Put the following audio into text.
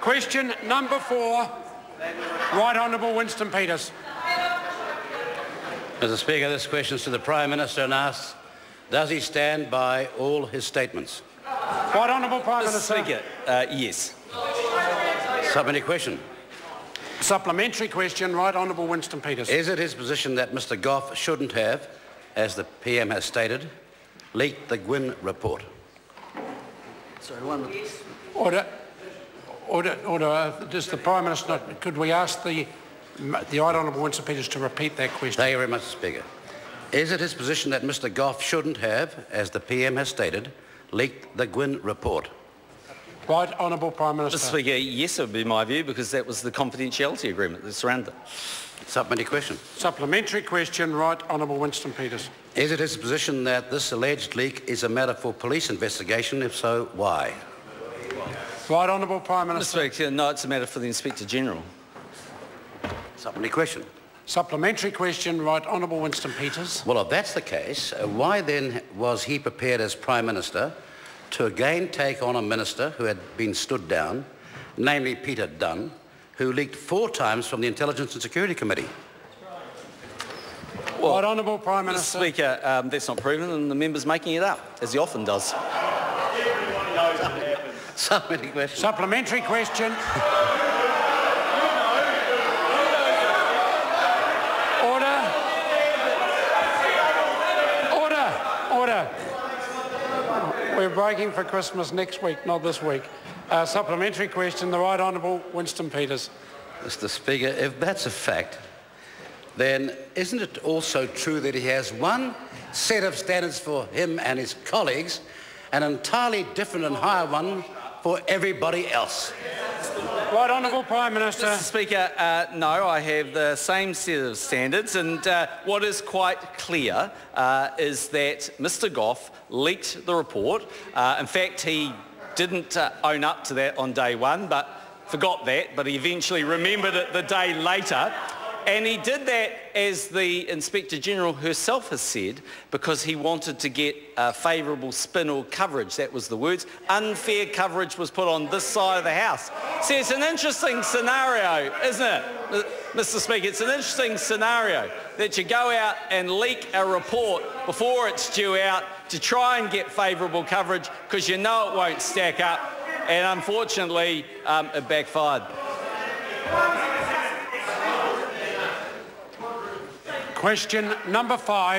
Question number 4. Right Honourable Winston Peters. Mr. Speaker, this question is to the Prime Minister and asks, does he stand by all his statements? Right Honourable Prime Minister. Mr. Speaker, yes. Supplementary question. Supplementary question. Right Honourable Winston Peters. Is it his position that Mr. Goff shouldn't have, as the PM has stated, leaked the Gwyn report? Sorry, one. Order. Does the Prime Minister, could we ask the Right Honourable Winston Peters to repeat that question? Thank you very much, Mr. Speaker. Is it his position that Mr. Goff shouldn't have, as the PM has stated, leaked the Gwyn report? Right Honourable Prime Minister. Mr. Speaker, yes, it would be my view, because that was the confidentiality agreement that surrounded it. Supplementary question. Supplementary question. Right Honourable Winston Peters. Is it his position that this alleged leak is a matter for police investigation? If so, why? Right Honourable Prime Minister. Mr. Speaker, no, it's a matter for the Inspector General. Supplementary question. Supplementary question. Right Honourable Winston Peters. Well, if that's the case, why then was he prepared as Prime Minister to again take on a minister who had been stood down, namely Peter Dunn, who leaked 4 times from the Intelligence and Security Committee? Well, right Honourable Prime Minister. Mr. Speaker, that's not proven, and the member's making it up, as he often does. Supplementary question. Supplementary question. Order. We're breaking for Christmas next week, not this week. Supplementary question. The Right Honourable Winston Peters. Mr. Speaker, if that's a fact, then isn't it also true that he has one set of standards for him and his colleagues, an entirely different and higher one for everybody else? Right Honourable Prime Minister. Mr. Speaker, no, I have the same set of standards, and what is quite clear is that Mr. Goff leaked the report. In fact, he didn't own up to that on day one, but forgot that, but he eventually remembered it the day later. And he did that, as the Inspector General herself has said, because he wanted to get favourable spin or coverage. That was the words. Unfair coverage was put on this side of the House. See, it's an interesting scenario, isn't it, Mr. Speaker? It's an interesting scenario that you go out and leak a report before it's due out to try and get favourable coverage, because you know it won't stack up. And unfortunately, it backfired. Question number 5.